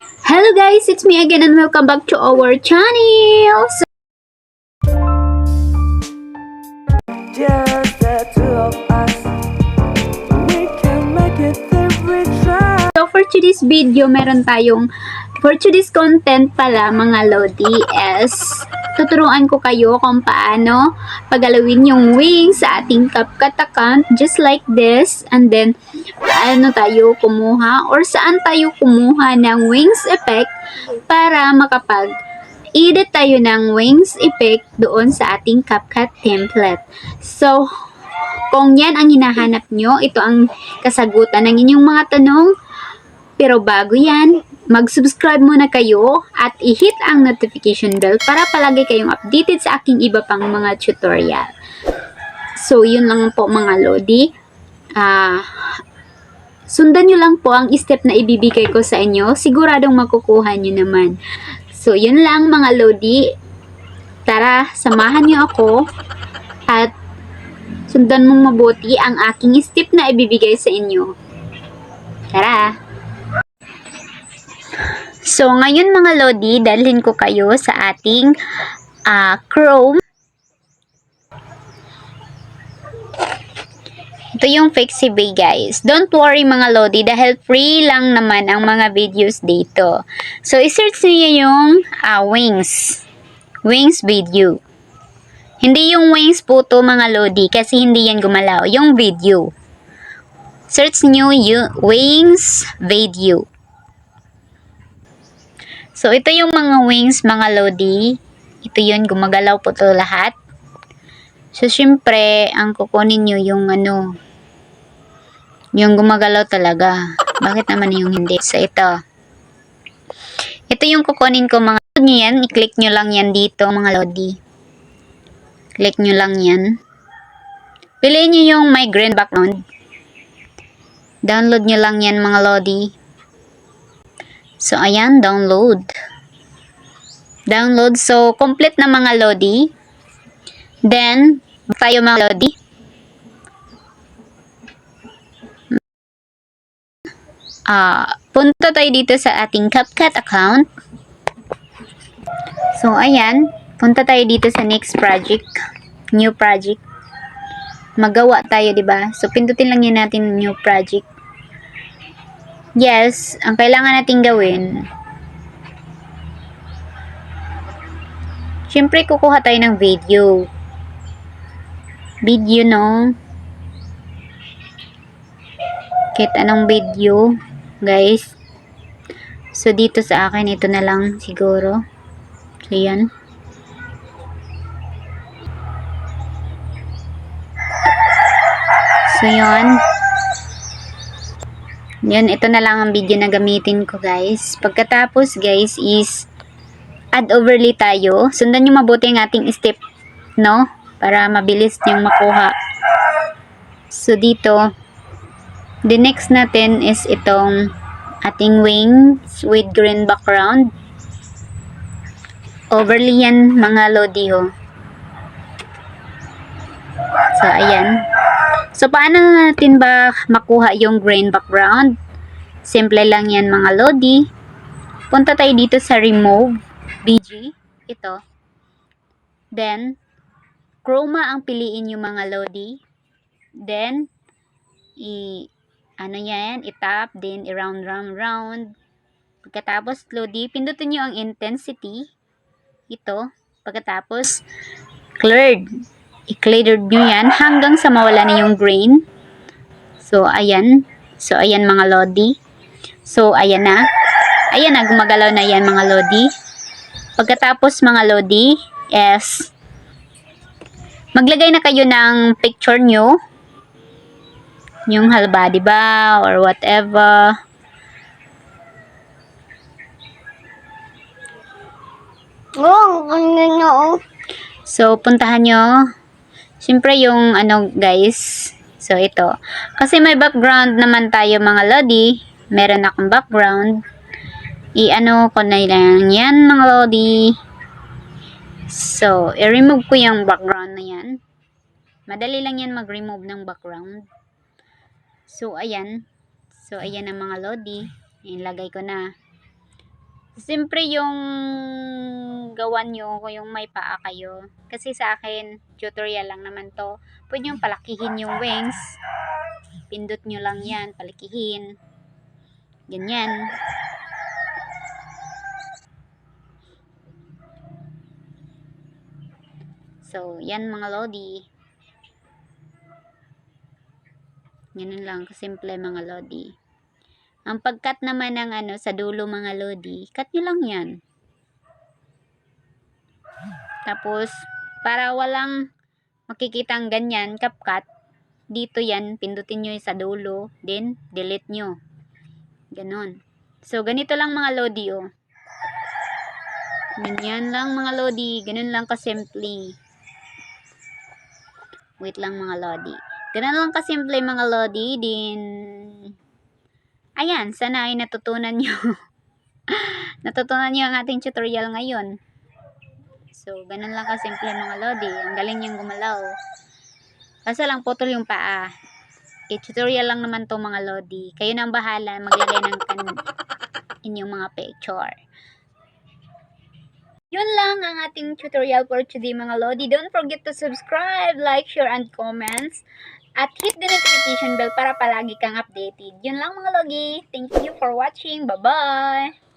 Hello guys, it's me again and welcome back to our channel. Just the two of us. We can make it if we try. So for today's video, for today's content pala mga Lodi is tuturuan ko kayo kung paano pagalawin yung wings sa ating CapCut account just like this, and then paano tayo kumuha or saan tayo kumuha ng wings effect para makapag-edit tayo ng wings effect doon sa ating CapCut template. So, kung yan ang hinahanap nyo, ito ang kasagutan ng inyong mga tanong. Pero bago yan, mag-subscribe muna kayo at i-hit ang notification bell para palagi kayong updated sa aking iba pang mga tutorial. So, yun lang po mga Lodi. Sundan nyo lang po ang step na ibibigay ko sa inyo. Siguradong makukuha nyo naman. So, yun lang mga Lodi. Tara, samahan nyo ako at sundan mong mabuti ang aking step na ibibigay sa inyo. Tara! So, ngayon mga Lodi, dalhin ko kayo sa ating Chrome. Ito yung Fixibay guys. Don't worry mga Lodi dahil free lang naman ang mga videos dito. So, isearch niyo yung wings. Wings video. Hindi yung wings po to mga Lodi kasi hindi yan gumalaw. Yung video. Search niyo yung wings video. So, ito yung mga wings, mga Lodi. Ito yun, gumagalaw po to lahat. So, syempre, ang kukunin nyo yung yung gumagalaw talaga. Bakit naman yung hindi? So, ito. Ito yung kukunin ko, mga Lodi yan. I-click nyo lang yan dito, mga Lodi. Click nyo lang yan. Piliin nyo yung my green background. Download nyo lang yan, mga Lodi. So, ayan, download. Download. So, complete na mga Lodi. Then, tayo mga Lodi. Punta tayo dito sa ating CapCut account. So, ayan. Punta tayo dito sa next project. New project. Magawa tayo, diba? So, pindutin lang yun natin new project. Yes, ang kailangan natin gawin, syempre kukuha tayo ng video. Video, no? Kahit anong video, guys. So, dito sa akin, ito na lang siguro. So, yan. So, yan. Yan, ito na lang ang video na gamitin ko, guys. Pagkatapos, guys, is add overlay tayo. Sundan nyo mabuti ang ating step, no? Para mabilis nyo makuha. So, dito, the next natin is itong ating wings with green background. Overlay yan, mga Lodi, ho. So, ayan. So, paano natin ba makuha yung green background? Simple lang yan, mga Lodi. Punta tayo dito sa remove, BG. Ito. Then, chroma ang piliin yung mga Lodi. Then, i-tap, then i-round, round. Pagkatapos, Lodi, pindutin nyo ang intensity. Ito. Pagkatapos, cleared. I-cleared nyo yan hanggang sa mawala na yung grain. So, ayan. So, ayan mga Lodi. So, ayan na. Ayan na, gumagalaw na yan mga Lodi. Pagkatapos mga Lodi, is maglagay na kayo ng picture nyo. Yung halba, diba? Or whatever. So, puntahan nyo. Siyempre yung guys. So, ito. Kasi may background naman tayo mga Lodi. Meron akong background. Ko na lang yan mga Lodi. So, i-remove ko yung background na yan. Madali lang yan mag-remove ng background. So, ayan. So, ayan ang mga Lodi. Ilagay ko na. Siyempre yung gawan nyo kung yung may paa kayo. Kasi sa akin, tutorial lang naman to. Pwede nyo palakihin yung wings. Pindot nyo lang yan, palakihin. Ganyan. So, yan mga lodi. Ganun lang, kasimple mga lodi. Ang pag-cut naman ng sa dulo mga lodi, cut nyo lang yan. Tapos, para walang makikitang ganyan, cut, dito yan, pindutin nyo sa dulo, then delete nyo. Ganon. So, ganito lang mga lodi, oh. Ganyan lang mga lodi, ganun lang kasimple. Wait lang mga lodi. Ganun lang kasimple mga lodi, din ayan, sana ay natutunan nyo. Natutunan nyo ang ating tutorial ngayon. So, ganun lang kasimple mga lodi. Ang galing niyang gumalaw. Kaso lang putol yung paa. I-tutorial lang naman to mga lodi. Kayo nang bahala maglagay ng inyong mga picture. Yun lang ang ating tutorial for today mga lodi. Don't forget to subscribe, like, share, and comments. At hit the notification bell para palagi kang updated. Yun lang mga lodi. Thank you for watching. Bye-bye!